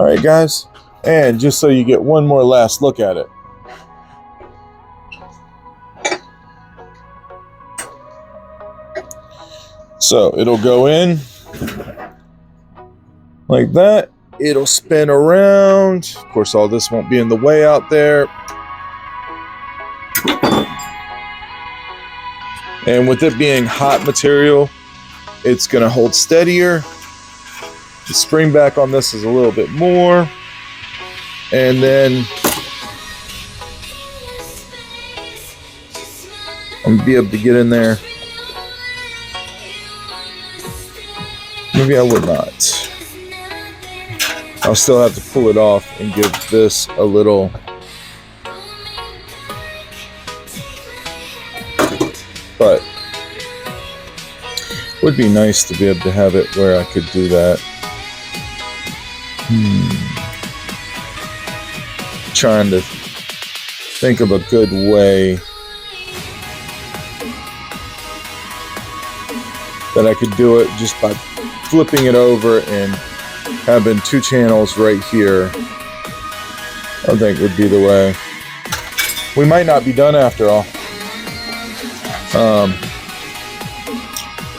All right, guys. And just so you get one more last look at it. So it'll go in like that. It'll spin around. Of course, all this won't be in the way out there. And with it being hot material, it's going to hold steadier. The spring back on this is a little bit more. And then I'm going to be able to get in there. Maybe I would not. I'll still have to pull it off and give this a little but it would be nice to be able to have it where I could do that. Trying to think of a good way that I could do it just by flipping it over and having two channels right here. I think would be the way. We might not be done after all.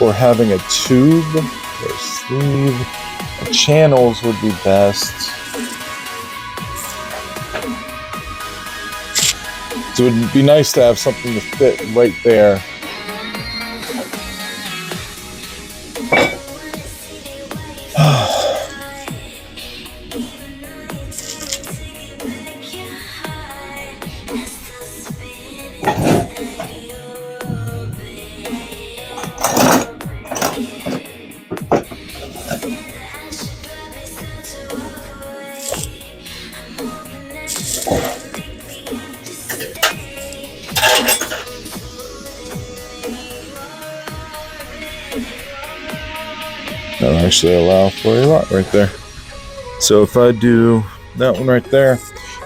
Or having a tube or a sleeve. Channels would be best. So it would be nice to have something to fit right there. That'll actually allow for a lot right there. So if I do that one right there,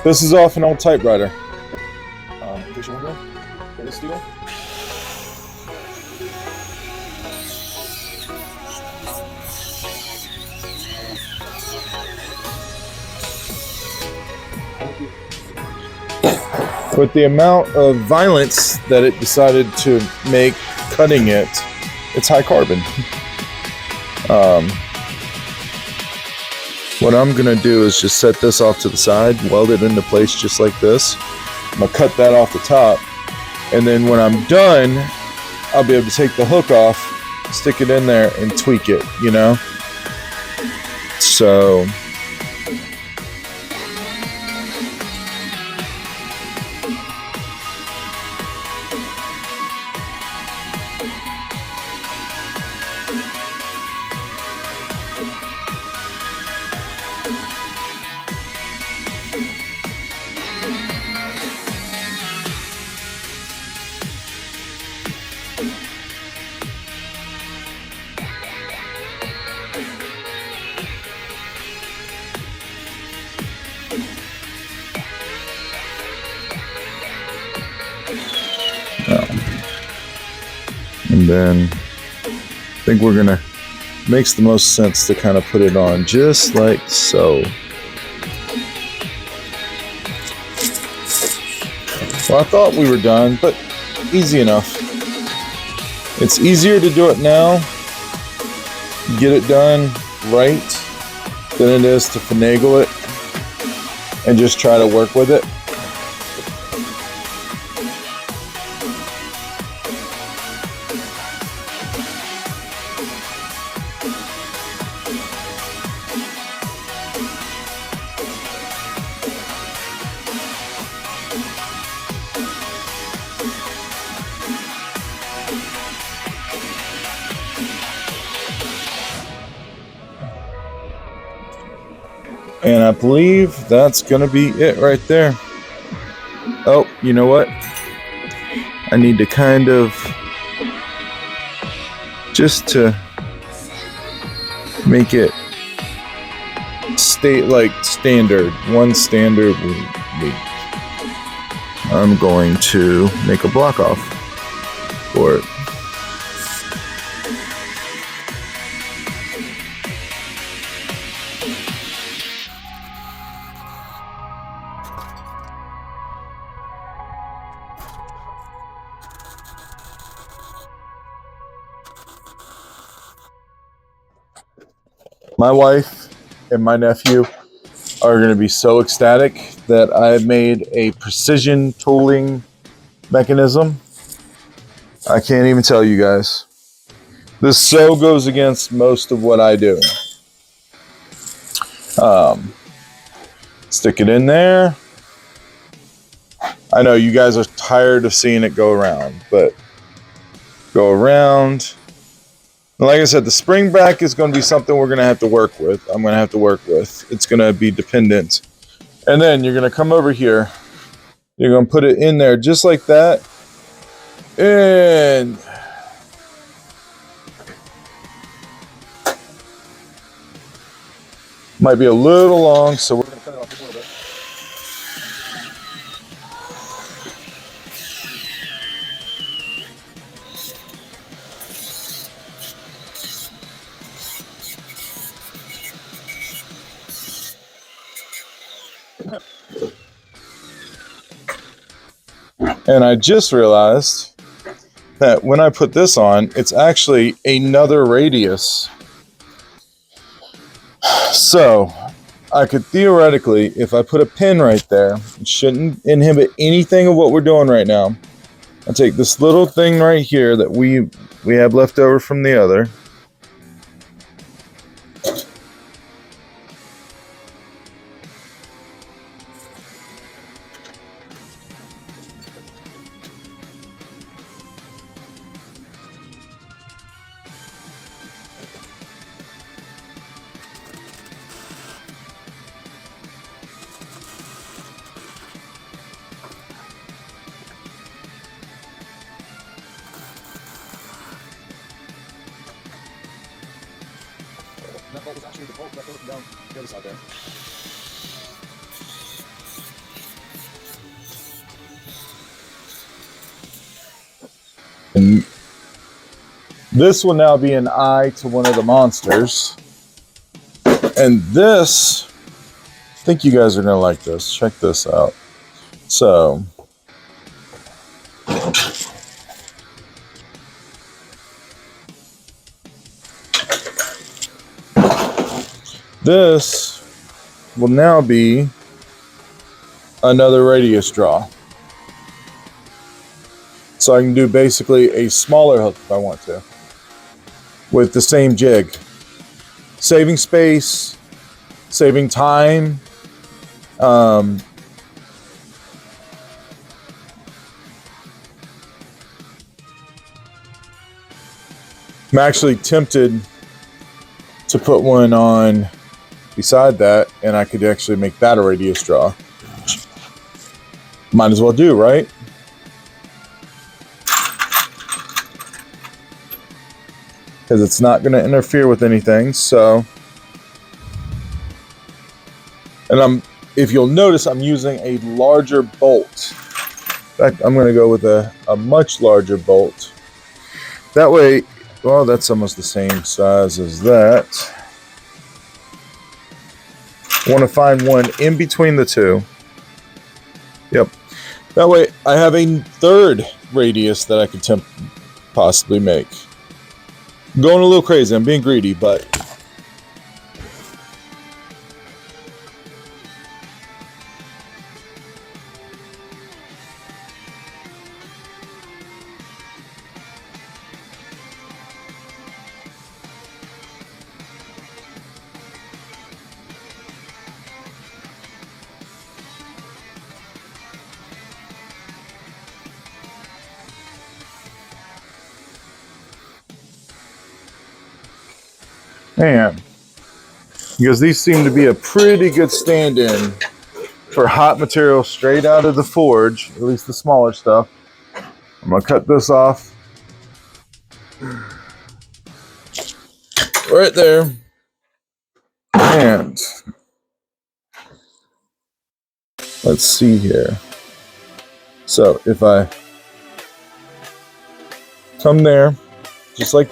this is off an old typewriter. With the amount of violence that it decided to make cutting it, it's high carbon. What I'm gonna do is just set this off to the side, weld it into place just like this. I'm gonna cut that off the top, and then when I'm done, I'll be able to take the hook off, stick it in there, and tweak it, you know? So and then I think we're gonna, makes the most sense to kind of put it on just like so. Well, I thought we were done, but easy enough. It's easier to do it now, get it done right, than it is to finagle it and just try to work with it. And I believe that's gonna be it right there. Oh, you know what? I need to kind of, just to make it stay like standard, one standard, I'm going to make a block off for it. My wife and my nephew are going to be so ecstatic that I made a precision tooling mechanism. I can't even tell you guys. This so goes against most of what I do. Stick it in there. I know you guys are tired of seeing it go around, but go around. And like I said, the spring back is going to be something we're going to have to work with. I'm going to have to work with. It's going to be dependent. And then you're going to come over here. You're going to put it in there just like that. And might be a little long, so we're going to cut it off a little bit. And I just realized that when I put this on, it's actually another radius. So I could theoretically, if I put a pin right there, it shouldn't inhibit anything of what we're doing right now. I'll take this little thing right here that we have left over from the other. That bolt was actually the bolt that broke down the other side there. And this will now be an eye to one of the monsters. And this, I think you guys are going to like this. Check this out. So, this will now be another radius draw. So I can do basically a smaller hook if I want to, with the same jig. Saving space, saving time. I'm actually tempted to put one on beside that, and I could actually make that a radius draw. Might as well do, right? Because it's not going to interfere with anything. So, and if you'll notice, I'm using a larger bolt. In fact, I'm going to go with a much larger bolt. That way, well, that's almost the same size as that. I want to find one in between the two. Yep. That way, I have a third radius that I could possibly make. Going a little crazy. I'm being greedy, but man, because these seem to be a pretty good stand-in for hot material straight out of the forge, at least the smaller stuff. I'm gonna cut this off right there, and let's see here. So if I come there, just like,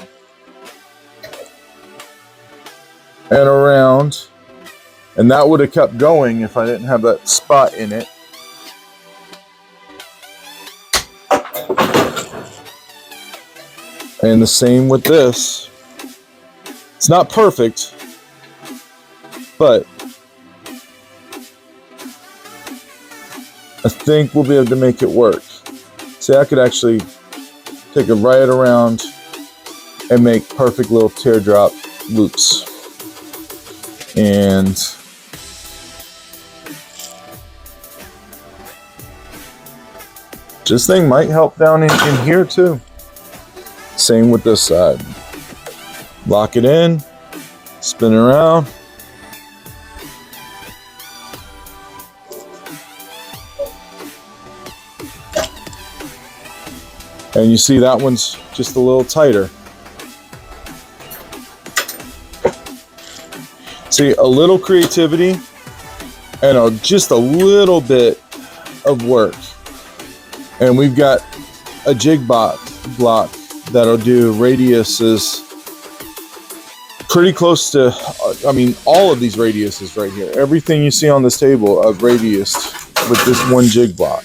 and around, and that would have kept going if I didn't have that spot in it. And the same with this. It's not perfect, but I think we'll be able to make it work. See, I could actually take it right around and make perfect little teardrop loops. And this thing might help down in here too. Same with this side. Lock it in, spin it around. And you see that one's just a little tighter. See, a little creativity and just a little bit of work. And we've got a jig block that'll do radiuses pretty close to, I mean, all of these radiuses right here. Everything you see on this table of radius with this one jig block.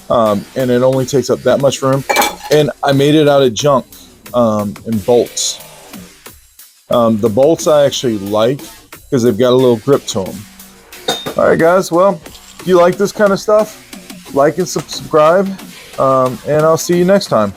And it only takes up that much room. And I made it out of junk and bolts. The bolts I actually like because they've got a little grip to them. All right, guys. Well, if you like this kind of stuff, like and subscribe, and I'll see you next time.